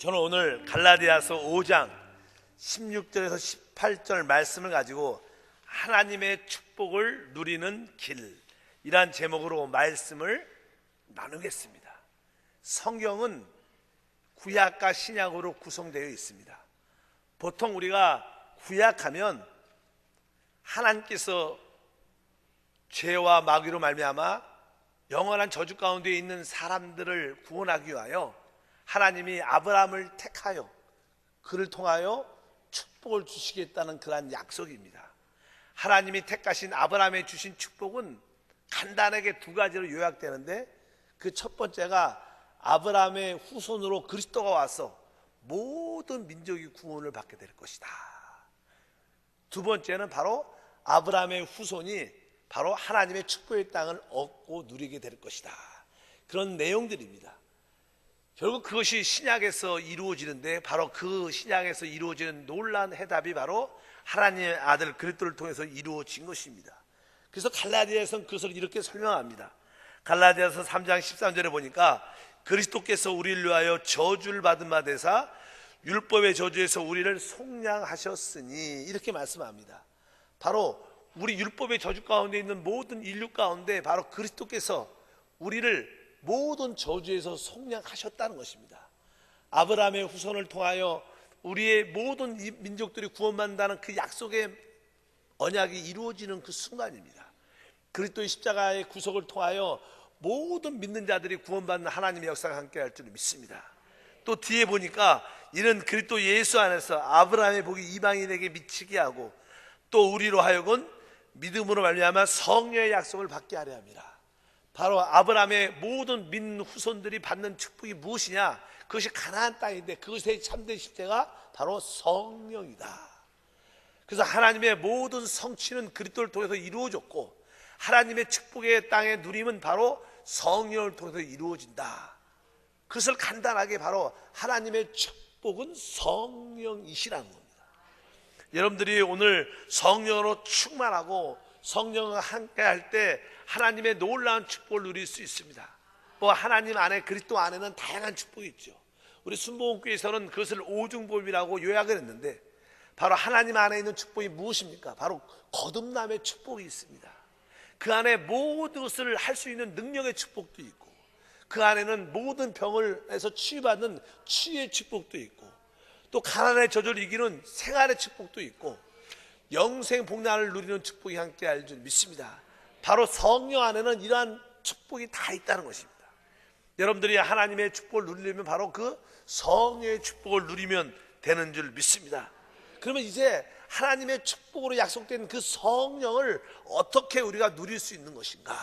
저는 오늘 갈라디아서 5장 16절에서 18절 말씀을 가지고 하나님의 축복을 누리는 길이란 제목으로 말씀을 나누겠습니다. 성경은 구약과 신약으로 구성되어 있습니다. 보통 우리가 구약하면 하나님께서 죄와 마귀로 말미암아 영원한 저주 가운데 있는 사람들을 구원하기 위하여 하나님이 아브라함을 택하여 그를 통하여 축복을 주시겠다는 그러한 약속입니다. 하나님이 택하신 아브라함에 주신 축복은 간단하게 두 가지로 요약되는데, 그 첫 번째가 아브라함의 후손으로 그리스도가 와서 모든 민족이 구원을 받게 될 것이다. 두 번째는 바로 아브라함의 후손이 바로 하나님의 축복의 땅을 얻고 누리게 될 것이다. 그런 내용들입니다. 결국 그것이 신약에서 이루어지는데, 바로 그 신약에서 이루어지는 놀라운 해답이 바로 하나님의 아들 그리스도를 통해서 이루어진 것입니다. 그래서 갈라디아에서는 그것을 이렇게 설명합니다. 갈라디아서 3장 13절에 보니까 그리스도께서 우리를 위하여 저주를 받은 바 되사 율법의 저주에서 우리를 속량하셨으니, 이렇게 말씀합니다. 바로 우리 율법의 저주 가운데 있는 모든 인류 가운데 바로 그리스도께서 우리를 모든 저주에서 속량하셨다는 것입니다. 아브라함의 후손을 통하여 우리의 모든 민족들이 구원받는다는 그 약속의 언약이 이루어지는 그 순간입니다. 그리스도의 십자가의 구속을 통하여 모든 믿는 자들이 구원받는 하나님의 역사가 함께할 줄 믿습니다. 또 뒤에 보니까 이는 그리스도 예수 안에서 아브라함의 복이 이방인에게 미치게 하고 또 우리로 하여금 믿음으로 말미암아 성령의 약속을 받게 하려 함이라. 바로 아브라함의 모든 믿는 후손들이 받는 축복이 무엇이냐? 그것이 가나안 땅인데 그것의 참된 실제가 바로 성령이다. 그래서 하나님의 모든 성취는 그리스도를 통해서 이루어졌고, 하나님의 축복의 땅의 누림은 바로 성령을 통해서 이루어진다. 그것을 간단하게 바로 하나님의 축복은 성령이시라는 겁니다. 여러분들이 오늘 성령으로 충만하고 성령과 함께 할 때 하나님의 놀라운 축복을 누릴 수 있습니다. 뭐 하나님 안에, 그리스도 안에는 다양한 축복이 있죠. 우리 순복음교회에서는 그것을 오중보험이라고 요약을 했는데, 바로 하나님 안에 있는 축복이 무엇입니까? 바로 거듭남의 축복이 있습니다. 그 안에 모든 것을 할 수 있는 능력의 축복도 있고, 그 안에는 모든 병을에서 치유받는 치유의 축복도 있고, 또 가난의 저주를 이기는 생활의 축복도 있고, 영생 복락을 누리는 축복이 함께 할 줄 믿습니다. 바로 성령 안에는 이러한 축복이 다 있다는 것입니다. 여러분들이 하나님의 축복을 누리려면 바로 그 성령의 축복을 누리면 되는 줄 믿습니다. 그러면 이제 하나님의 축복으로 약속된 그 성령을 어떻게 우리가 누릴 수 있는 것인가?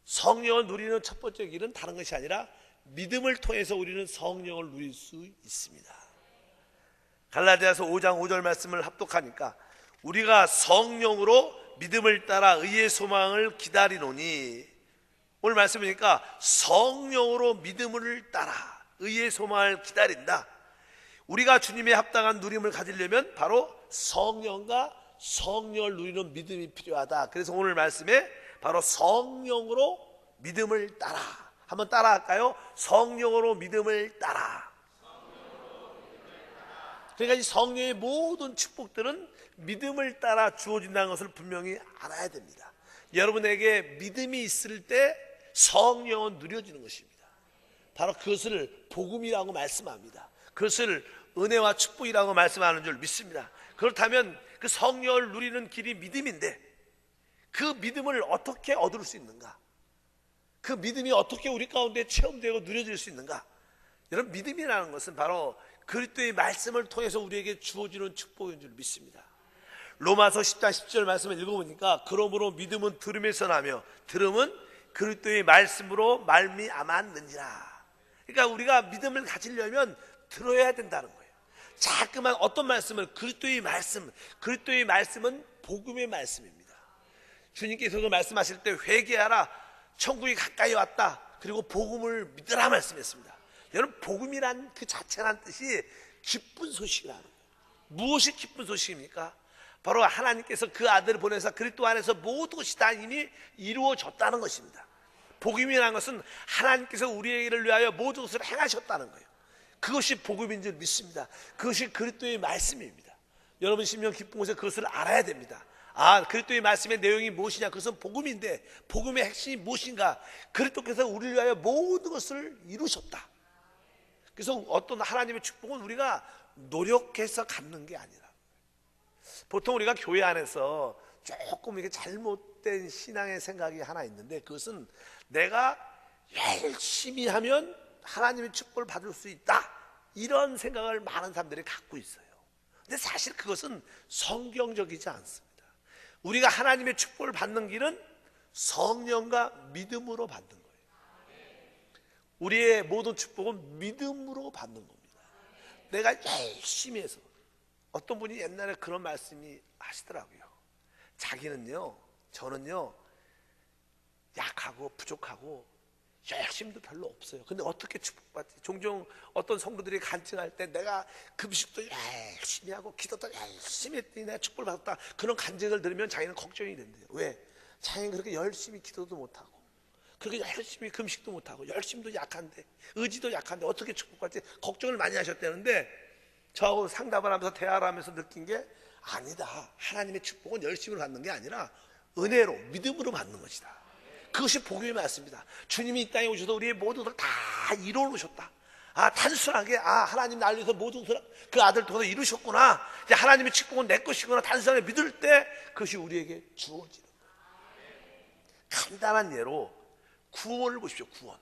성령을 누리는 첫 번째 길은 다른 것이 아니라 믿음을 통해서 우리는 성령을 누릴 수 있습니다. 갈라디아서 5장 5절 말씀을 합독하니까 우리가 성령으로 믿음을 따라 의의 소망을 기다리노니, 오늘 말씀 보니까 성령으로 믿음을 따라 의의 소망을 기다린다. 우리가 주님의 합당한 누림을 가지려면 바로 성령과 성령을 누리는 믿음이 필요하다. 그래서 오늘 말씀에 바로 성령으로 믿음을 따라, 한번 따라 할까요? 성령으로 믿음을 따라. 그러니까 이 성령의 모든 축복들은 믿음을 따라 주어진다는 것을 분명히 알아야 됩니다. 여러분에게 믿음이 있을 때 성령은 누려지는 것입니다. 바로 그것을 복음이라고 말씀합니다. 그것을 은혜와 축복이라고 말씀하는 줄 믿습니다. 그렇다면 그 성령을 누리는 길이 믿음인데, 그 믿음을 어떻게 얻을 수 있는가? 그 믿음이 어떻게 우리 가운데 체험되고 누려질 수 있는가? 여러분, 믿음이라는 것은 바로 그리스도의 말씀을 통해서 우리에게 주어지는 축복인 줄 믿습니다. 로마서 10장 10절 말씀을 읽어보니까 그러므로 믿음은 들음에서 나며 들음은 그리스도의 말씀으로 말미암았느니라. 그러니까 우리가 믿음을 가지려면 들어야 된다는 거예요. 자꾸만 어떤 말씀을, 그리스도의 말씀, 그리스도의 말씀은 복음의 말씀입니다. 주님께서도 말씀하실 때 회개하라, 천국이 가까이 왔다, 그리고 복음을 믿으라 말씀했습니다. 여러분, 복음이란 그 자체란 뜻이 기쁜 소식이라는 거예요. 무엇이 기쁜 소식입니까? 바로 하나님께서 그 아들을 보내서 그리스도 안에서 모든 것이 다 이미 이루어졌다는 것입니다. 복음이라는 것은 하나님께서 우리를 위하여 모든 것을 행하셨다는 거예요. 그것이 복음인 줄 믿습니다. 그것이 그리스도의 말씀입니다. 여러분 심령 깊은 곳에 그것을 알아야 됩니다. 그리스도의 말씀의 내용이 무엇이냐? 그것은 복음인데 복음의 핵심이 무엇인가? 그리스도께서 우리를 위하여 모든 것을 이루셨다. 그래서 어떤 하나님의 축복은 우리가 노력해서 갖는 게 아니라, 보통 우리가 교회 안에서 조금 이게 잘못된 신앙의 생각이 하나 있는데, 그것은 내가 열심히 하면 하나님의 축복을 받을 수 있다, 이런 생각을 많은 사람들이 갖고 있어요. 근데 사실 그것은 성경적이지 않습니다. 우리가 하나님의 축복을 받는 길은 성령과 믿음으로 받는 거예요. 우리의 모든 축복은 믿음으로 받는 겁니다. 내가 열심히 해서. 어떤 분이 옛날에 그런 말씀이 하시더라고요. 저는요 약하고 부족하고 열심도 별로 없어요. 근데 어떻게 축복받지? 종종 어떤 성도들이 간증할 때 내가 금식도 열심히 하고 기도도 열심히 했더니 내가 축복을 받았다, 그런 간증을 들으면 자기는 걱정이 된대요. 왜? 자기는 그렇게 열심히 기도도 못하고 그렇게 열심히 금식도 못하고 열심도 약한데 의지도 약한데 어떻게 축복받지? 걱정을 많이 하셨다는데, 저하고 상담을 하면서 대화를 하면서 느낀 게, 아니다, 하나님의 축복은 열심으로 받는 게 아니라 은혜로 믿음으로 받는 것이다. 그것이 복음의 말씀입니다. 주님이 이 땅에 오셔서 우리의 모든 것을 다 이루어 놓으셨다. 단순하게 하나님 날 위해서 모든 것을 그 아들 통해서 이루셨구나, 이제 하나님의 축복은 내 것이구나, 단순하게 믿을 때 그것이 우리에게 주어지는 거예요. 간단한 예로 구원을 보십시오. 구원.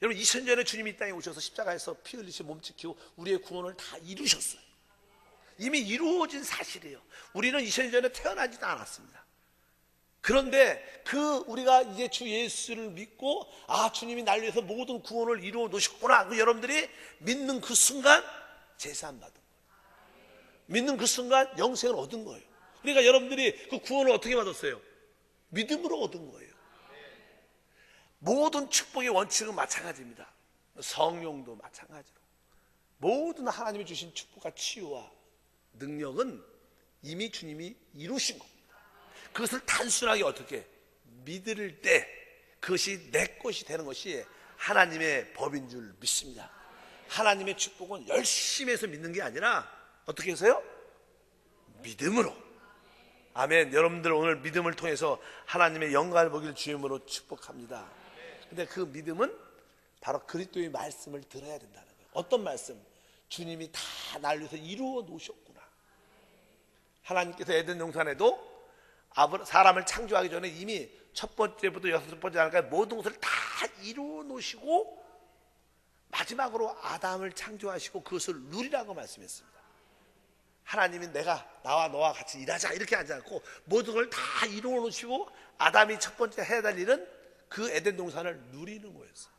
여러분 2000년 전에 주님이 이 땅에 오셔서 십자가에서 피 흘리시고 몸 지키고 우리의 구원을 다 이루셨어요. 이미 이루어진 사실이에요. 우리는 2000년 전에 태어나지도 않았습니다. 그런데 우리가 이제 주 예수를 믿고 주님이 날 위해서 모든 구원을 이루어 놓으셨구나, 여러분들이 믿는 그 순간 제사함 받은 거예요. 믿는 그 순간 영생을 얻은 거예요. 그러니까 여러분들이 그 구원을 어떻게 받았어요? 믿음으로 얻은 거예요. 모든 축복의 원칙은 마찬가지입니다. 성령도 마찬가지로 모든 하나님이 주신 축복과 치유와 능력은 이미 주님이 이루신 겁니다. 그것을 단순하게 어떻게 믿을 때 그것이 내 것이 되는 것이 하나님의 법인 줄 믿습니다. 하나님의 축복은 열심히 해서 믿는 게 아니라 어떻게 해서요? 믿음으로. 아멘. 여러분들 오늘 믿음을 통해서 하나님의 영광을 보기를 주임으로 축복합니다. 근데 그 믿음은 바로 그리스도의 말씀을 들어야 된다는 거예요. 어떤 말씀? 주님이 다 날 위해서 이루어 놓으셨구나. 하나님께서 에덴 동산에도 사람을 창조하기 전에 이미 첫 번째부터 여섯 번째 하나까지 모든 것을 다 이루어 놓으시고 마지막으로 아담을 창조하시고 그것을 누리라고 말씀했습니다. 하나님이 나와 너와 같이 일하자 이렇게 하지 않고 모든 걸 다 이루어 놓으시고 아담이 첫 번째 해야 될 일은 그 에덴 동산을 누리는 거였어요.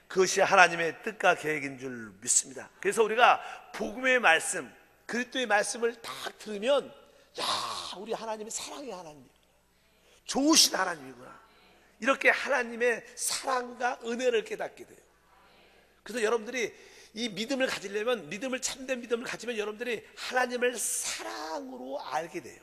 그것이 하나님의 뜻과 계획인 줄 믿습니다. 그래서 우리가 복음의 말씀, 그리스도의 말씀을 딱 들으면 우리 하나님이 사랑의 하나님이구나, 좋으신 하나님이구나, 이렇게 하나님의 사랑과 은혜를 깨닫게 돼요. 그래서 여러분들이 이 믿음을 가지려면, 참된 믿음을 가지면 여러분들이 하나님을 사랑으로 알게 돼요.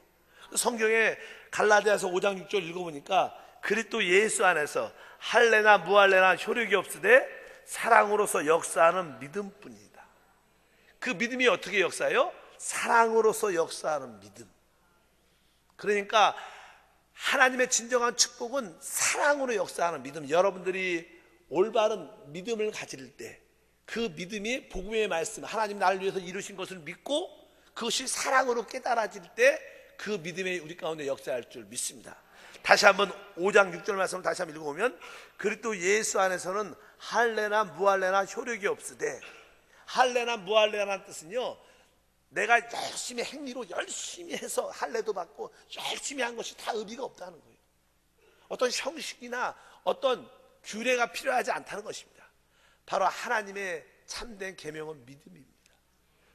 성경에 갈라디아서 5장 6절 읽어보니까 그리스도 예수 안에서 할례나 무할례나 효력이 없으되 사랑으로서 역사하는 믿음뿐이다. 그 믿음이 어떻게 역사해요? 사랑으로서 역사하는 믿음. 그러니까 하나님의 진정한 축복은 사랑으로 역사하는 믿음. 여러분들이 올바른 믿음을 가질 때 그 믿음이 복음의 말씀, 하나님 나를 위해서 이루신 것을 믿고 그것이 사랑으로 깨달아질 때 그 믿음이 우리 가운데 역사할 줄 믿습니다. 다시 한번 5장 6절 말씀을 다시 한번 읽어보면 그리스도 예수 안에서는 할례나 무할례나 효력이 없으되, 할례나 무할례라는 뜻은요, 내가 열심히 행위로 열심히 해서 할례도 받고 열심히 한 것이 다 의미가 없다는 거예요. 어떤 형식이나 어떤 규례가 필요하지 않다는 것입니다. 바로 하나님의 참된 계명은 믿음입니다.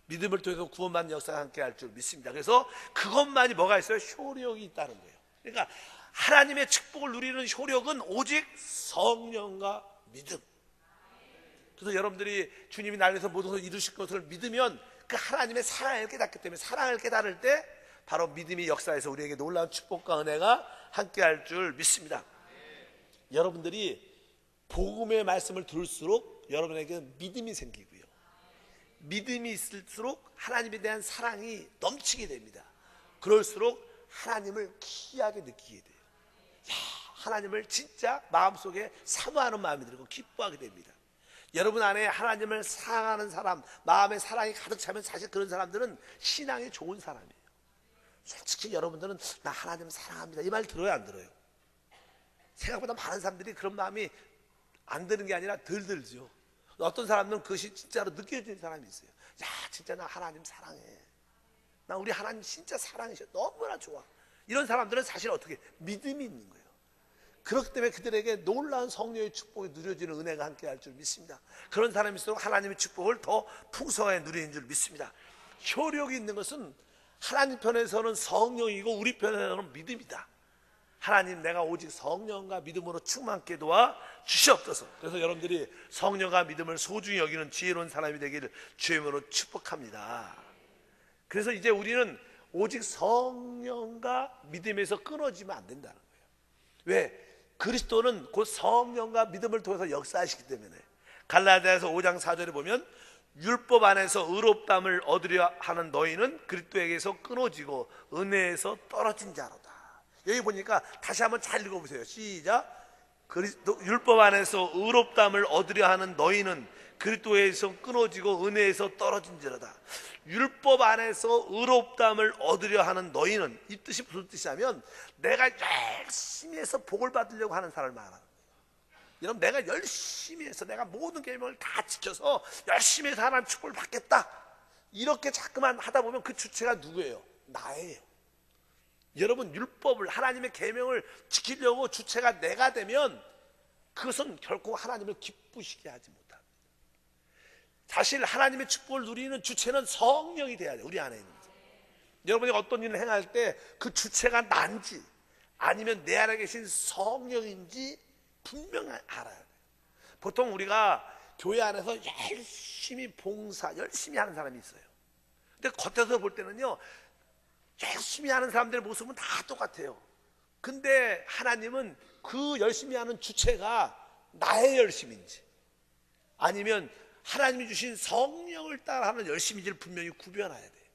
믿음을 통해서 구원받는 역사가 함께 할 줄 믿습니다. 그래서 그것만이 뭐가 있어요? 효력이 있다는 거예요. 그러니까 하나님의 축복을 누리는 효력은 오직 성령과 믿음. 그래서 여러분들이 주님이 나를 위해서 모든 것을 이루실 것을 믿으면 그 하나님의 사랑을 깨닫기 때문에, 사랑을 깨달을 때 바로 믿음이 역사해서 우리에게 놀라운 축복과 은혜가 함께 할 줄 믿습니다. 여러분들이 복음의 말씀을 들을수록 여러분에게 믿음이 생기고요, 믿음이 있을수록 하나님에 대한 사랑이 넘치게 됩니다. 그럴수록 하나님을 귀하게 느끼게 돼요. 하나님을 진짜 마음속에 사모하는 마음이 들고 기뻐하게 됩니다. 여러분 안에 하나님을 사랑하는 사람, 마음에 사랑이 가득 차면 사실 그런 사람들은 신앙이 좋은 사람이에요. 솔직히 여러분들은 나 하나님을 사랑합니다 이 말 들어요, 안 들어요? 생각보다 많은 사람들이 그런 마음이 안 드는 게 아니라 덜 들죠. 어떤 사람들은 그것이 진짜로 느껴지는 사람이 있어요. 야, 진짜 나 하나님 사랑해. 나 우리 하나님 진짜 사랑이셔. 너무나 좋아. 이런 사람들은 사실 어떻게 믿음이 있는 거예요. 그렇기 때문에 그들에게 놀라운 성령의 축복이 누려지는 은혜가 함께 할 줄 믿습니다. 그런 사람일수록 하나님의 축복을 더 풍성하게 누리는 줄 믿습니다. 효력이 있는 것은 하나님 편에서는 성령이고 우리 편에서는 믿음이다. 하나님, 내가 오직 성령과 믿음으로 충만케 도와 주시옵소서. 그래서 여러분들이 성령과 믿음을 소중히 여기는 지혜로운 사람이 되기를 주의 이름으로 축복합니다. 그래서 이제 우리는 오직 성령과 믿음에서 끊어지면 안 된다는 거예요. 왜? 그리스도는 곧 성령과 믿음을 통해서 역사하시기 때문에. 갈라디아서 5장 4절에 보면 율법 안에서 의롭다함을 얻으려 하는 너희는 그리스도에게서 끊어지고 은혜에서 떨어진 자로다. 여기 보니까 다시 한번 잘 읽어보세요. 시작. 율법 안에서 의롭다함을 얻으려 하는 너희는 그리스도에서 끊어지고 은혜에서 떨어진 자로다. 율법 안에서 의롭다함을 얻으려 하는 너희는, 이 뜻이 무슨 뜻이냐면 내가 열심히 해서 복을 받으려고 하는 사람을 말하는 거예요. 여러분, 내가 열심히 해서 내가 모든 계명을 다 지켜서 열심히 해서 하나님 축복을 받겠다, 이렇게 자꾸만 하다 보면 그 주체가 누구예요? 나예요. 여러분, 율법을, 하나님의 계명을 지키려고 주체가 내가 되면 그것은 결코 하나님을 기쁘시게 하지 못합니다. 사실 하나님의 축복을 누리는 주체는 성령이 돼야 돼요. 우리 안에 있는 거죠. 여러분이 어떤 일을 행할 때 그 주체가 난지 아니면 내 안에 계신 성령인지 분명히 알아야 돼요. 보통 우리가 교회 안에서 열심히 봉사, 열심히 하는 사람이 있어요. 근데 겉에서 볼 때는요, 열심히 하는 사람들의 모습은 다 똑같아요. 근데 하나님은 그 열심히 하는 주체가 나의 열심인지 아니면 하나님이 주신 성령을 따라하는 열심인지를 분명히 구별해야 돼요.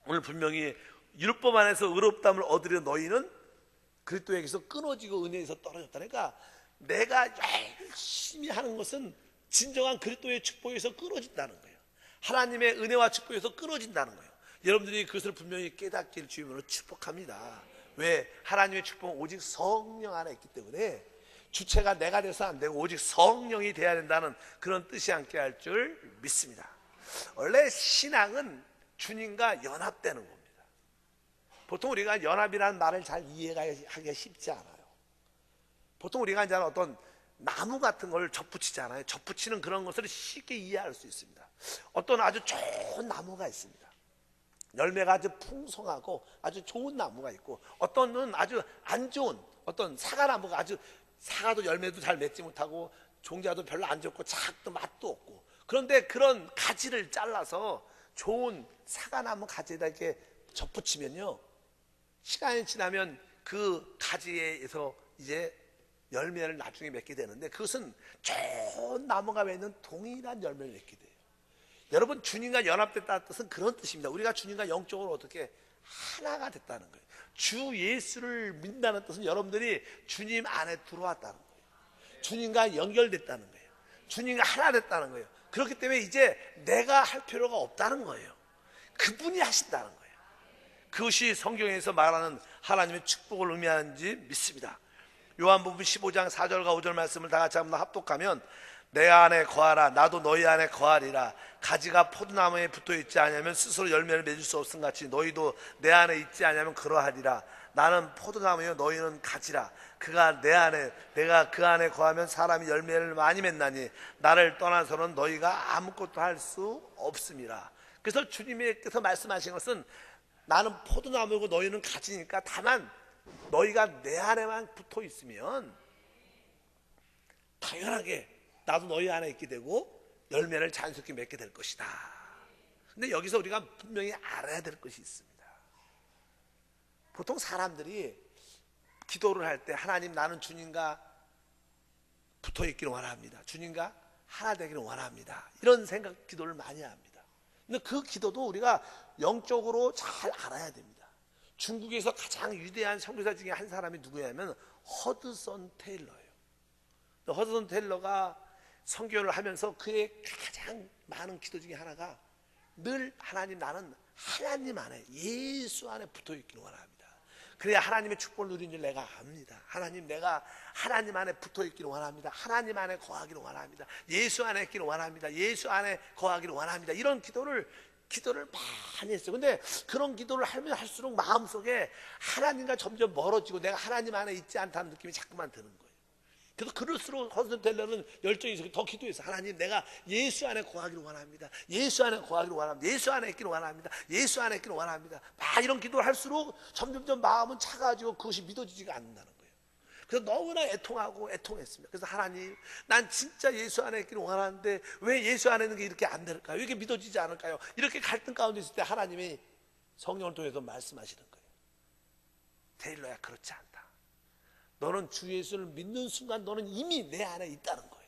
오늘 분명히 율법 안에서 의롭다함을 얻으려 너희는 그리스도에게서 끊어지고 은혜에서 떨어졌다. 그러니까 내가 열심히 하는 것은 진정한 그리스도의 축복에서 끊어진다는 거예요. 하나님의 은혜와 축복에서 끊어진다는 거예요. 여러분들이 그것을 분명히 깨닫기를 주님으로 축복합니다. 왜? 하나님의 축복은 오직 성령 안에 있기 때문에 주체가 내가 돼서 안 되고 오직 성령이 돼야 된다는 그런 뜻이 함께 할 줄 믿습니다. 원래 신앙은 주님과 연합되는 겁니다. 보통 우리가 연합이라는 말을 잘 이해하기가 쉽지 않아요. 보통 우리가 이제 어떤 나무 같은 걸 접붙이잖아요. 접붙이는 그런 것을 쉽게 이해할 수 있습니다. 어떤 아주 좋은 나무가 있습니다. 열매가 아주 풍성하고 아주 좋은 나무가 있고, 어떤은 아주 안 좋은 어떤 사과나무가 아주 사과도 열매도 잘 맺지 못하고 종자도 별로 안 좋고 작도 맛도 없고, 그런데 그런 가지를 잘라서 좋은 사과나무 가지에다 이렇게 접붙이면요, 시간이 지나면 그 가지에서 이제 열매를 나중에 맺게 되는데, 그것은 좋은 나무가 맺는 동일한 열매를 맺게 돼요. 여러분, 주님과 연합됐다는 뜻은 그런 뜻입니다. 우리가 주님과 영적으로 어떻게 하나가 됐다는 거예요. 주 예수를 믿는다는 뜻은 여러분들이 주님 안에 들어왔다는 거예요. 주님과 연결됐다는 거예요. 주님과 하나 됐다는 거예요. 그렇기 때문에 이제 내가 할 필요가 없다는 거예요. 그분이 하신다는 거예요. 그것이 성경에서 말하는 하나님의 축복을 의미하는지 믿습니다. 요한복음 15장 4절과 5절 말씀을 다 같이 한번 합독하면, 내 안에 거하라, 나도 너희 안에 거하리라. 가지가 포도나무에 붙어있지 않으면 스스로 열매를 맺을 수 없음 같이 너희도 내 안에 있지 않으면 그러하리라. 나는 포도나무요 너희는 가지라. 그가 내 안에, 내가 그 안에 거하면 사람이 열매를 많이 맺나니 나를 떠나서는 너희가 아무것도 할 수 없음이라. 그래서 주님께서 말씀하신 것은, 나는 포도나무고 너희는 가지니까 다만 너희가 내 안에만 붙어 있으면 당연하게 나도 너희 안에 있게 되고 열매를 자연스럽게 맺게 될 것이다. 근데 여기서 우리가 분명히 알아야 될 것이 있습니다. 보통 사람들이 기도를 할 때, 하나님 나는 주님과 붙어 있기를 원합니다, 주님과 하나 되기를 원합니다. 이런 생각 기도를 많이 합니다. 근데 그 기도도 우리가 영적으로 잘 알아야 됩니다. 중국에서 가장 위대한 선교사 중에 한 사람이 누구냐면 허드슨 테일러예요. 허드슨 테일러가 선교를 하면서 그의 가장 많은 기도 중에 하나가 늘 하나님, 나는 하나님 안에, 예수 안에 붙어 있기를 원합니다. 그래야 하나님의 축복을 누린 줄 내가 압니다. 하나님, 내가 하나님 안에 붙어 있기를 원합니다. 하나님 안에 거하기를 원합니다. 예수 안에 있기를 원합니다. 예수 안에 거하기를 원합니다. 이런 기도를 많이 했어요. 근데 그런 기도를 하면 할수록 마음속에 하나님과 점점 멀어지고 내가 하나님 안에 있지 않다는 느낌이 자꾸만 드는 거예요. 그래서 그럴수록 허드슨 테일러는 열정이 있어서 더 기도해서 하나님, 내가 예수 안에 거하기를 원합니다. 예수 안에 거하기를 원합니다. 예수 안에 있기를 원합니다. 예수 안에 있기를 원합니다. 막 이런 기도를 할수록 점점점 마음은 차가지고 그것이 믿어지지가 않는다는 거예요. 그래서 너무나 애통하고 애통했습니다. 그래서 하나님, 난 진짜 예수 안에 있기를 원하는데 왜 예수 안에 있는 게 이렇게 안 될까요? 왜 이렇게 믿어지지 않을까요? 이렇게 갈등 가운데 있을 때 하나님이 성령을 통해서 말씀하시는 거예요. 테일러야, 그렇지 않다. 너는 주 예수를 믿는 순간 너는 이미 내 안에 있다는 거예요.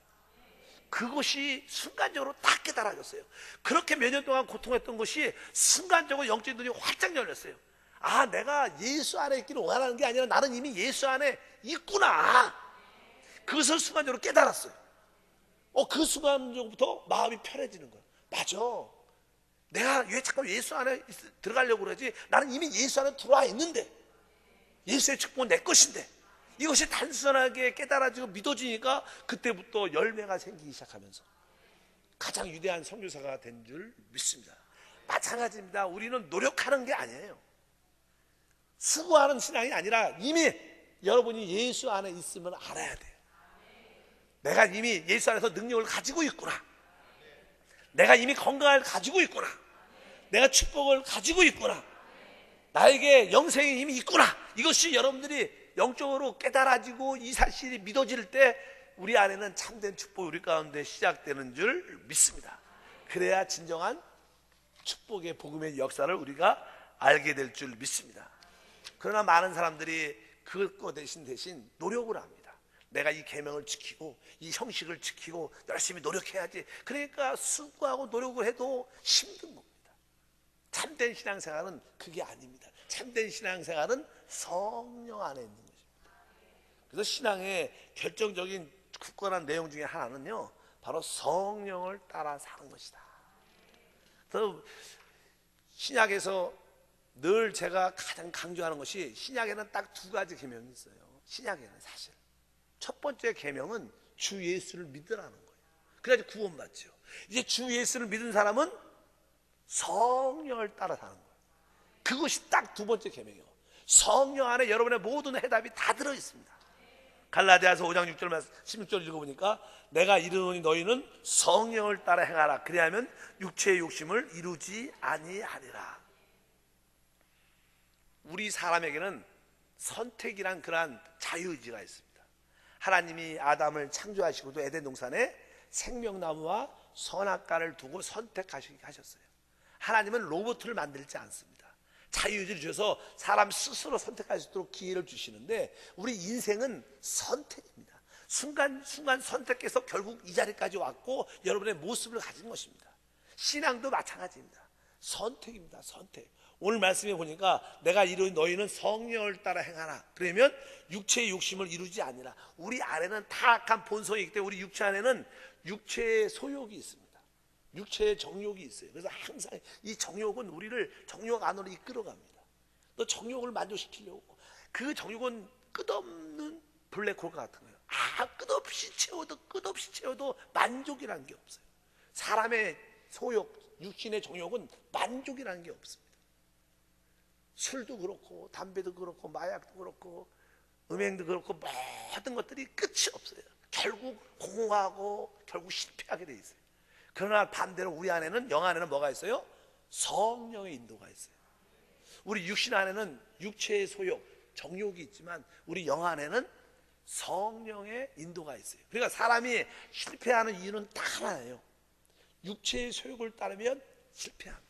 그것이 순간적으로 딱 깨달아졌어요. 그렇게 몇 년 동안 고통했던 것이 순간적으로 영적인 눈이 활짝 열렸어요. 아, 내가 예수 안에 있기를 원하는 게 아니라 나는 이미 예수 안에 있구나. 그것을 순간적으로 깨달았어요. 그 순간부터 마음이 편해지는 거예요. 맞아, 내가 왜 자꾸 예수 안에 들어가려고 그러지? 나는 이미 예수 안에 들어와 있는데, 예수의 축복은 내 것인데. 이것이 단순하게 깨달아지고 믿어지니까 그때부터 열매가 생기기 시작하면서 가장 위대한 선교사가 된 줄 믿습니다. 마찬가지입니다. 우리는 노력하는 게 아니에요. 수고하는 신앙이 아니라 이미 여러분이 예수 안에 있으면 알아야 돼요. 내가 이미 예수 안에서 능력을 가지고 있구나. 내가 이미 건강을 가지고 있구나. 내가 축복을 가지고 있구나. 나에게 영생이 이미 있구나. 이것이 여러분들이 영적으로 깨달아지고 이 사실이 믿어질 때 우리 안에는 참된 축복이 우리 가운데 시작되는 줄 믿습니다. 그래야 진정한 축복의 복음의 역사를 우리가 알게 될 줄 믿습니다. 그러나 많은 사람들이 그것 대신 노력을 합니다. 내가 이 계명을 지키고 이 형식을 지키고 열심히 노력해야지. 그러니까 수고하고 노력을 해도 힘든 겁니다. 참된 신앙생활은 그게 아닙니다. 참된 신앙생활은 성령 안에 있는 것입니다. 그래서 신앙의 결정적인 굳건한 내용 중에 하나는요, 바로 성령을 따라 사는 것이다. 그래서 신약에서 늘 제가 가장 강조하는 것이, 신약에는 딱 두 가지 계명이 있어요. 신약에는 사실 첫 번째 계명은 주 예수를 믿으라는 거예요. 그래야지 구원받죠. 이제 주 예수를 믿은 사람은 성령을 따라 사는 거예요. 그것이 딱 두 번째 계명이에요. 성령 안에 여러분의 모든 해답이 다 들어있습니다. 갈라디아서 5장 6절 16절 읽어보니까 내가 이르노니 너희는 성령을 따라 행하라. 그리하면 육체의 욕심을 이루지 아니하리라. 우리 사람에게는 선택이란 그러한 자유의지가 있습니다. 하나님이 아담을 창조하시고도 에덴 동산에 생명나무와 선악과를 두고 선택하시게 하셨어요. 하나님은 로봇을 만들지 않습니다. 자유의지를 주셔서 사람 스스로 선택할 수 있도록 기회를 주시는데, 우리 인생은 선택입니다. 순간순간 선택해서 결국 이 자리까지 왔고 여러분의 모습을 가진 것입니다. 신앙도 마찬가지입니다. 선택입니다. 선택. 오늘 말씀해 보니까 내가 이르니 너희는 성령을 따라 행하라. 그러면 육체의 욕심을 이루지 아니라. 우리 안에는 타악한 본성이 있기 때문에 우리 육체 안에는 육체의 소욕이 있습니다. 육체의 정욕이 있어요. 그래서 항상 이 정욕은 우리를 정욕 안으로 이끌어갑니다. 또 정욕을 만족시키려고. 그 정욕은 끝없는 블랙홀 같은 거예요. 끝없이 채워도 만족이라는 게 없어요. 사람의 소욕, 육신의 정욕은 만족이라는 게 없습니다. 술도 그렇고 담배도 그렇고 마약도 그렇고 음행도 그렇고 모든 것들이 끝이 없어요. 결국 공허하고 결국 실패하게 돼 있어요. 그러나 반대로 우리 안에는, 영 안에는 뭐가 있어요? 성령의 인도가 있어요. 우리 육신 안에는 육체의 소욕, 정욕이 있지만 우리 영 안에는 성령의 인도가 있어요. 그러니까 사람이 실패하는 이유는 딱 하나예요. 육체의 소욕을 따르면 실패합니다.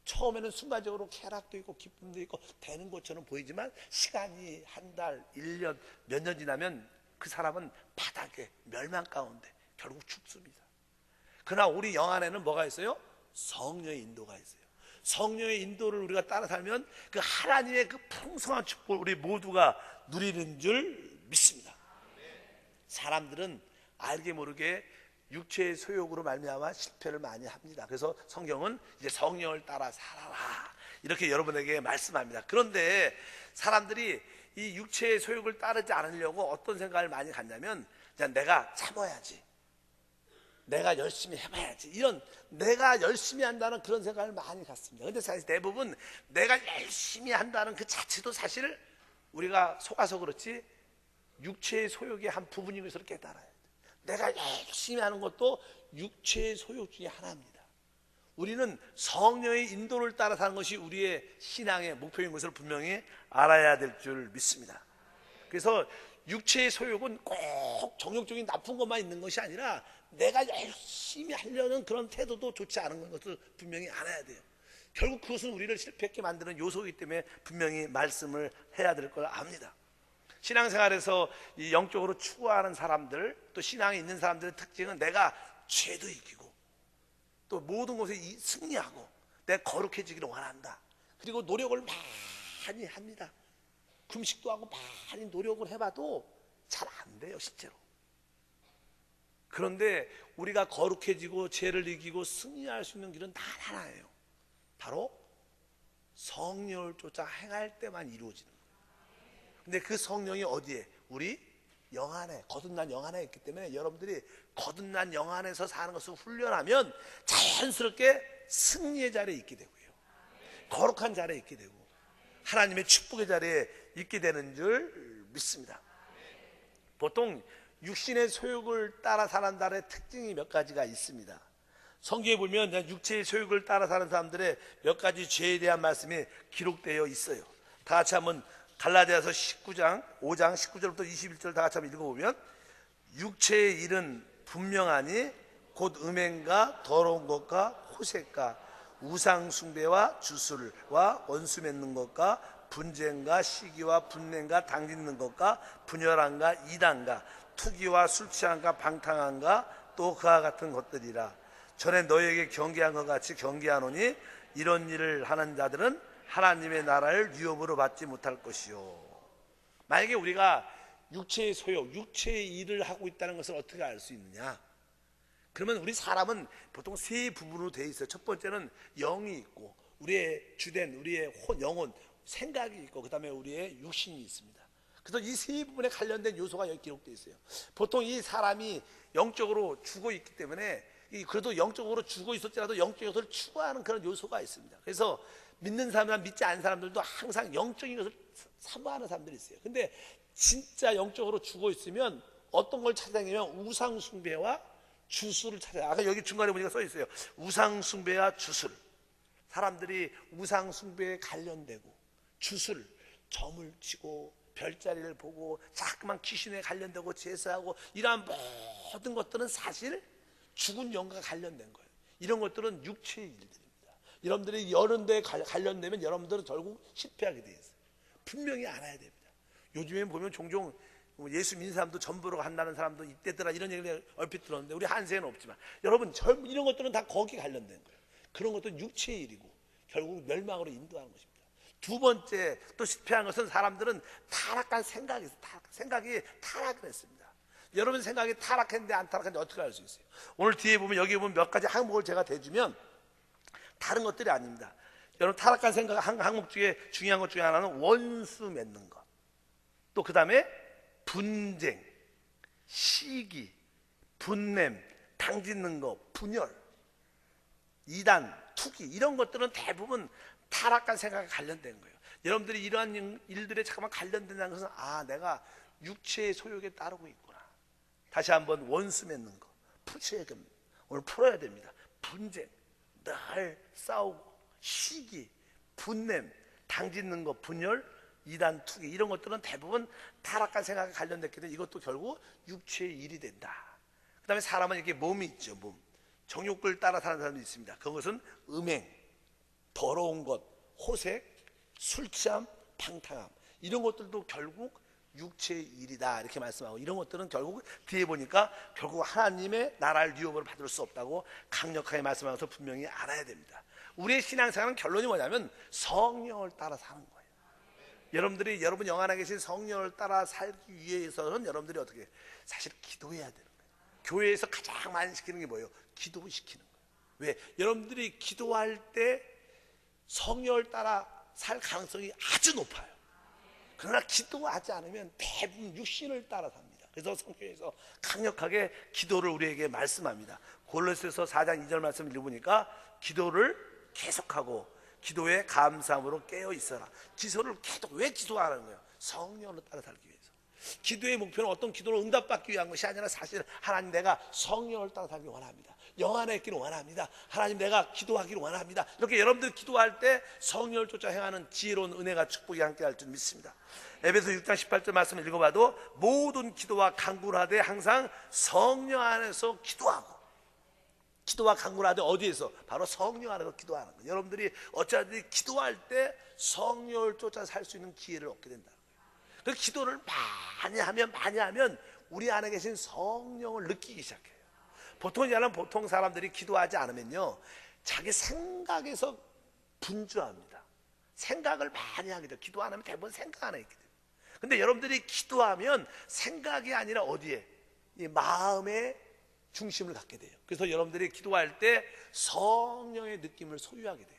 처음에는 순간적으로 쾌락도 있고 기쁨도 있고 되는 것처럼 보이지만 시간이 한 달, 1년, 몇 년 지나면 그 사람은 바닥에 멸망 가운데 결국 죽습니다. 그러나 우리 영 안에는 뭐가 있어요? 성령의 인도가 있어요. 성령의 인도를 우리가 따라 살면 그 하나님의 그 풍성한 축복을 우리 모두가 누리는 줄 믿습니다. 사람들은 알게 모르게 육체의 소욕으로 말미암아 실패를 많이 합니다. 그래서 성경은 이제 성령을 따라 살아라 이렇게 여러분에게 말씀합니다. 그런데 사람들이 이 육체의 소욕을 따르지 않으려고 어떤 생각을 많이 갖냐면 그냥 내가 참아야지, 내가 열심히 해봐야지, 이런 내가 열심히 한다는 그런 생각을 많이 갖습니다. 그런데 사실 대부분 내가 열심히 한다는 그 자체도 사실 우리가 속아서 그렇지 육체의 소욕의 한 부분인 것을 깨달아야 돼요. 내가 열심히 하는 것도 육체의 소욕 중에 하나입니다. 우리는 성령의 인도를 따라 사는 것이 우리의 신앙의 목표인 것을 분명히 알아야 될 줄 믿습니다. 그래서 육체의 소욕은 꼭 정욕적인 나쁜 것만 있는 것이 아니라 내가 열심히 하려는 그런 태도도 좋지 않은 것을 분명히 알아야 돼요. 결국 그것은 우리를 실패하게 만드는 요소이기 때문에 분명히 말씀을 해야 될 걸 압니다. 신앙생활에서 이 영적으로 추구하는 사람들, 또 신앙에 있는 사람들의 특징은 내가 죄도 이기고 또 모든 것에 승리하고 내가 거룩해지기를 원한다. 그리고 노력을 많이 합니다. 금식도 하고 많이 노력을 해봐도 잘 안 돼요, 실제로. 그런데 우리가 거룩해지고 죄를 이기고 승리할 수 있는 길은 단 하나예요. 바로 성령을 쫓아 행할 때만 이루어지는 거예요. 근데 그 성령이 어디에? 우리 영 안에, 거듭난 영 안에 있기 때문에 여러분들이 거듭난 영 안에서 사는 것을 훈련하면 자연스럽게 승리의 자리에 있게 되고요, 거룩한 자리에 있게 되고 하나님의 축복의 자리에 있게 되는 줄 믿습니다. 보통 육신의 소욕을 따라 사는 자의 특징이 몇 가지가 있습니다. 성경에 보면 육체의 소욕을 따라 사는 사람들의 몇 가지 죄에 대한 말씀이 기록되어 있어요. 다 같이 한번 갈라디아서 19장 5장 19절부터 21절 다 같이 한번 읽어보면, 육체의 일은 분명하니 곧 음행과 더러운 것과 호색과 우상 숭배와 주술과 원수 맺는 것과 분쟁과 시기와 분냄과 당짓는 것과 분열함과 이단과 투기와 술 취함과 방탕함과 또 그와 같은 것들이라. 전에 너희에게 경계한 것 같이 경계하노니 이런 일을 하는 자들은 하나님의 나라를 유업으로 받지 못할 것이요. 만약에 우리가 육체의 소욕, 육체의 일을 하고 있다는 것을 어떻게 알 수 있느냐? 그러면 우리 사람은 보통 세 부분으로 되어 있어요. 첫 번째는 영이 있고, 우리의 주된 우리의 영혼, 생각이 있고, 그 다음에 우리의 육신이 있습니다. 그래서 이 세 부분에 관련된 요소가 여기 기록되어 있어요. 보통 이 사람이 영적으로 죽어 있기 때문에, 그래도 영적으로 죽어 있었지라도 영적 것을 추구하는 그런 요소가 있습니다. 그래서 믿는 사람이나 믿지 않는 사람들도 항상 영적인 것을 사모하는 사람들이 있어요. 근데 진짜 영적으로 죽어 있으면 어떤 걸 찾아내냐면 우상 숭배와 주술을 찾아요. 아까 여기 중간에 보니까 써 있어요. 우상 숭배와 주술. 사람들이 우상 숭배에 관련되고 주술, 점을 치고 별자리를 보고 자꾸만 귀신에 관련되고 제사하고 이러한 모든 것들은 사실 죽은 영과 관련된 거예요. 이런 것들은 육체의 일들입니다. 여러분들이 이런 데에 관련되면 여러분들은 결국 실패하게 돼 있어요. 분명히 알아야 됩니다. 요즘에 보면 종종 예수 믿는 사람도 전부로 간다는 사람도 이때더라 이런 얘기를 얼핏 들었는데 우리 한세는 없지만 여러분 이런 것들은 다 거기에 관련된 거예요. 그런 것도 육체의 일이고 결국 멸망으로 인도하는 것입니다. 두 번째 또 실패한 것은 사람들은 타락한 생각이 타락을 했습니다. 여러분 생각이 타락했는데 안 타락했는데 어떻게 알 수 있어요? 오늘 뒤에 보면 여기 보면 몇 가지 항목을 제가 대주면 다른 것들이 아닙니다. 여러분 타락한 생각 항목 중에 중요한 것 중에 하나는 원수 맺는 것, 또 그 다음에 분쟁, 시기, 분냄, 당짓는 것, 분열, 이단, 투기 이런 것들은 대부분 타락한 생각에 관련된 거예요. 여러분들이 이러한 일들에 잠깐만 관련된다는 것은 내가 육체의 소욕에 따르고 있구나. 다시 한번 원수 맺는 거 푸셔야 됩니다. 오늘 풀어야 됩니다. 분쟁, 늘 싸우고 시기, 분냄, 당짓는 거, 분열, 이단, 투기 이런 것들은 대부분 타락한 생각에 관련됐기 때문에 이것도 결국 육체의 일이 된다. 그 다음에 사람은 이렇게 몸이 있죠. 몸. 정욕을 따라 사는 사람도 있습니다. 그것은 음행, 더러운 것, 호색, 술 취함, 방탕함 이런 것들도 결국 육체의 일이다 이렇게 말씀하고, 이런 것들은 결국 뒤에 보니까 결국 하나님의 나라를 유업으로 받을 수 없다고 강력하게 말씀하면서 분명히 알아야 됩니다. 우리의 신앙생활은 결론이 뭐냐면 성령을 따라 사는 거예요. 여러분 영 안에 계신 성령을 따라 살기 위해서는 여러분들이 어떻게, 사실 기도해야 되는 거예요. 교회에서 가장 많이 시키는 게 뭐예요? 기도 시키는 거예요. 왜? 여러분들이 기도할 때 성령을 따라 살 가능성이 아주 높아요. 그러나 기도하지 않으면 대부분 육신을 따라 삽니다. 그래서 성경에서 강력하게 기도를 우리에게 말씀합니다. 골로새서 4장 2절 말씀을 읽어보니까 기도를 계속하고 기도에 감사함으로 깨어 있어라. 기도를 계속, 왜 기도하는 거예요? 성령을 따라 살기 위해서. 기도의 목표는 어떤 기도를 응답받기 위한 것이 아니라 사실 하나님, 내가 성령을 따라 살기 원합니다. 영 안에 있기를 원합니다. 하나님, 내가 기도하기를 원합니다. 이렇게 여러분들 기도할 때 성령을 쫓아 행하는 지혜로운 은혜가, 축복이 함께 할 줄 믿습니다. 에베소 6장 18절 말씀을 읽어봐도 모든 기도와 간구를 하되 항상 성령 안에서 기도하고, 기도와 간구를 하되 어디에서? 바로 성령 안에서 기도하는 거예요. 여러분들이 어찌하든지 기도할 때 성령을 쫓아 살 수 있는 기회를 얻게 된다. 그 기도를 많이 하면 우리 안에 계신 성령을 느끼기 시작해요. 보통 사람들이 기도하지 않으면요, 자기 생각에서 분주합니다. 생각을 많이 하게 돼요. 기도 안 하면 대부분 생각 안에 있게 돼요. 근데 여러분들이 기도하면 생각이 아니라 어디에? 이 마음의 중심을 갖게 돼요. 그래서 여러분들이 기도할 때 성령의 느낌을 소유하게 돼요.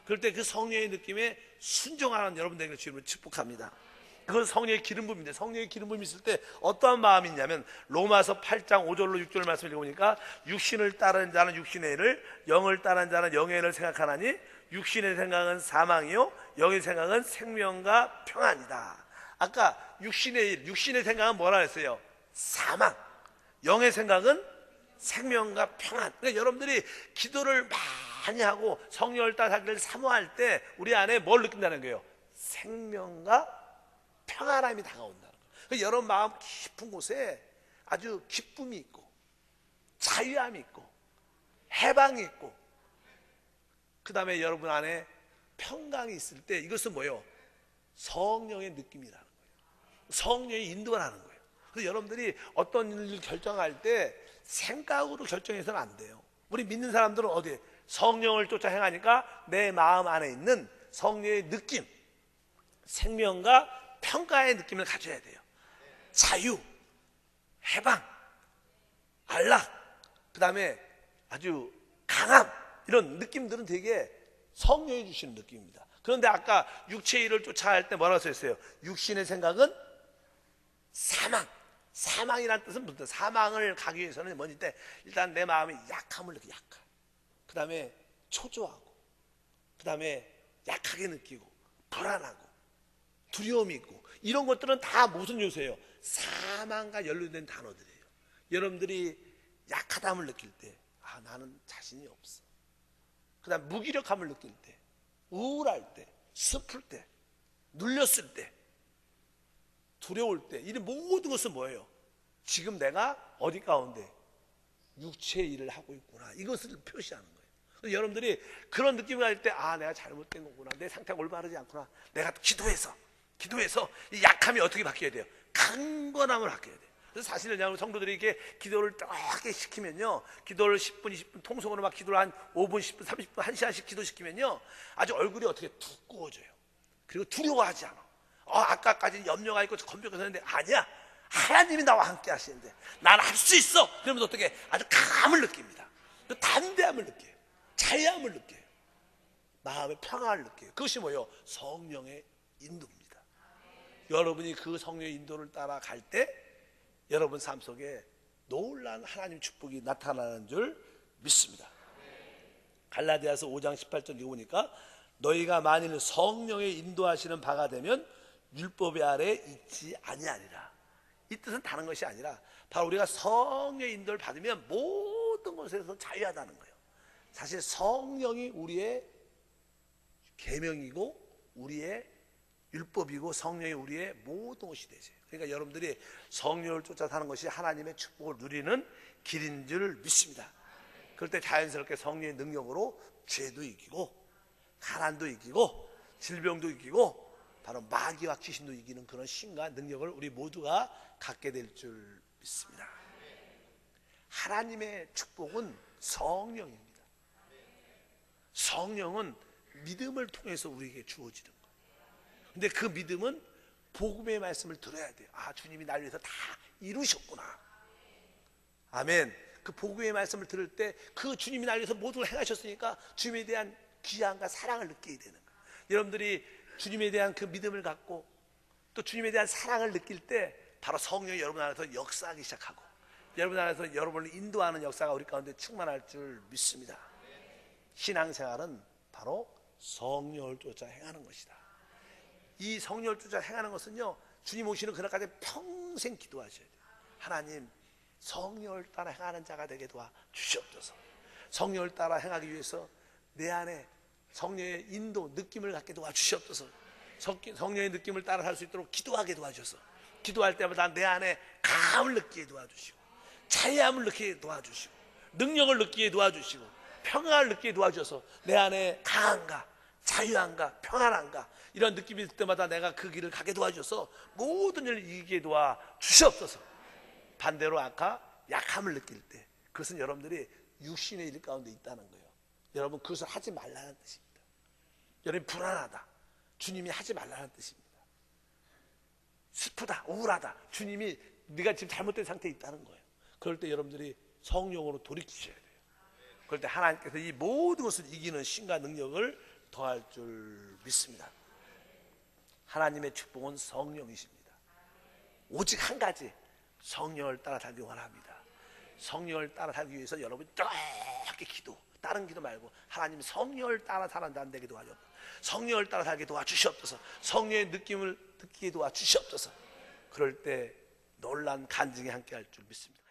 그럴 때 그 성령의 느낌에 순종하는 여러분들에게 주님을 축복합니다. 그건 성령의 기름 부음인데, 성령의 기름 부음이 있을 때 어떠한 마음이 있냐면, 로마서 8장 5절로 6절 말씀을 읽어보니까 육신을 따르는 자는 육신의 일을, 영을 따르는 자는 영의 일을 생각하나니 육신의 생각은 사망이요 영의 생각은 생명과 평안이다. 아까 육신의 일, 육신의 생각은 뭐라 했어요? 사망. 영의 생각은 생명과 평안. 그러니까 여러분들이 기도를 많이 하고 성령을 따라 살기를 사모할 때 우리 안에 뭘 느낀다는 거예요? 생명과 평안함이 다가온다는 거예요. 여러분 마음 깊은 곳에 아주 기쁨이 있고 자유함이 있고 해방이 있고, 그 다음에 여러분 안에 평강이 있을 때, 이것은 뭐예요? 성령의 느낌이라는 거예요. 성령의 인도라는 거예요. 그래서 여러분들이 어떤 일을 결정할 때 생각으로 결정해서는 안 돼요. 우리 믿는 사람들은 어디에? 성령을 쫓아 행하니까 내 마음 안에 있는 성령의 느낌, 생명과 평가의 느낌을 가져야 돼요. 자유, 해방, 안락, 그 다음에 아주 강함, 이런 느낌들은 되게 성령이 주시는 느낌입니다. 그런데 아까 육체의 일을 쫓아 할 때 뭐라고 써있어요? 육신의 생각은 사망. 사망이란 뜻은 무슨 뜻? 사망을 가기 위해서는 뭐니 때 일단 내 마음이 약함을 느끼고, 약함. 그 다음에 초조하고, 그 다음에 약하게 느끼고, 불안하고, 두려움이 있고, 이런 것들은 다 무슨 요소예요? 사망과 연루된 단어들이에요. 여러분들이 약하다함을 느낄 때, 아, 나는 자신이 없어. 그 다음 무기력함을 느낄 때, 우울할 때, 슬플 때, 눌렸을 때, 두려울 때, 이런 모든 것은 뭐예요? 지금 내가 어디 가운데 육체의 일을 하고 있구나, 이것을 표시하는 거예요. 그래서 여러분들이 그런 느낌을 가질 때, 아, 내가 잘못된 거구나, 내 상태가 올바르지 않구나, 내가 기도해서 이 약함이 어떻게 바뀌어야 돼요? 강건함을 바뀌어야 돼요. 그래서 사실은 우리 성도들이 이렇게 기도를 떡하게 시키면요, 기도를 10분, 20분 통성으로 막 기도를 한 5분, 10분, 30분, 1시간씩 기도시키면요, 아주 얼굴이 어떻게 두꺼워져요. 그리고 두려워하지 않아. 아까까지는 염려가 있고 건벽해서 했는데, 아니야, 하나님이 나와 함께 하시는데 나는 할 수 있어. 그러면서 어떻게 아주 강함을 느낍니다. 담대함을 느껴요. 자유함을 느껴요. 마음의 평안을 느껴요. 그것이 뭐예요? 성령의 인도입니다. 여러분이 그 성령의 인도를 따라갈 때 여러분 삶 속에 놀라운 하나님 축복이 나타나는 줄 믿습니다. 갈라디아서 5장 18절 보니까 너희가 만일 성령의 인도하시는 바가 되면 율법의 아래 있지 아니하리라. 이 뜻은 다른 것이 아니라 바로 우리가 성령의 인도를 받으면 모든 것에서 자유하다는 거예요. 사실 성령이 우리의 계명이고 우리의 율법이고 성령이 우리의 모든 것이 되죠. 그러니까 여러분들이 성령을 쫓아 사는 것이 하나님의 축복을 누리는 길인 줄 믿습니다. 그럴 때 자연스럽게 성령의 능력으로 죄도 이기고 가난도 이기고 질병도 이기고 바로 마귀와 귀신도 이기는 그런 신과 능력을 우리 모두가 갖게 될 줄 믿습니다. 하나님의 축복은 성령입니다. 성령은 믿음을 통해서 우리에게 주어지는 거예요. 근데 그 믿음은 복음의 말씀을 들어야 돼요. 아, 주님이 날 위해서 다 이루셨구나. 아멘. 그 복음의 말씀을 들을 때 그 주님이 날 위해서 모든 걸 행하셨으니까 주님에 대한 귀함과 사랑을 느끼게 되는 거예요. 여러분들이 주님에 대한 그 믿음을 갖고 또 주님에 대한 사랑을 느낄 때 바로 성령이 여러분 안에서 역사하기 시작하고 여러분 안에서 여러분을 인도하는 역사가 우리 가운데 충만할 줄 믿습니다. 신앙생활은 바로 성령을 쫓아 행하는 것이다. 이 성령을 쫓아 행하는 것은요, 주님 오시는 그날까지 평생 기도하셔야 돼요. 하나님, 성령을 따라 행하는 자가 되게 도와 주시옵소서. 성령을 따라 행하기 위해서 내 안에 성령의 인도, 느낌을 갖게 도와 주시옵소서. 성령의 느낌을 따라 살 수 있도록 기도하게 도와주셔서 기도할 때마다 내 안에 감을 느끼게 도와주시고 자유함을 느끼게 도와주시고 능력을 느끼게 도와주시고 평안을 느끼게 도와주셔서 내 안에 강함과 자유함과 평안함과 이런 느낌이 들 때마다 내가 그 길을 가게 도와주셔서 모든 일을 이기게 도와주시옵소서. 반대로 아까 약함을 느낄 때 그것은 여러분들이 육신의 일 가운데 있다는 거예요. 여러분 그것을 하지 말라는 뜻입니다. 여러분 불안하다, 주님이 하지 말라는 뜻입니다. 슬프다, 우울하다, 주님이 네가 지금 잘못된 상태에 있다는 거예요. 그럴 때 여러분들이 성령으로 돌이키셔야 돼요. 그럴 때 하나님께서 이 모든 것을 이기는 신과 능력을 더할 줄 믿습니다. 하나님의 축복은 성령이십니다. 오직 한 가지, 성령을 따라 살기 원합니다. 성령을 따라 살기 위해서 여러분이 이렇게 기도, 다른 기도 말고 하나님 성령을 따라 살아가는 데게 도와주옵소서. 성령을 따라 살게 도와주시옵소서. 성령의 느낌을 듣게 도와주시옵소서. 그럴 때 놀란 간증이 함께 할 줄 믿습니다.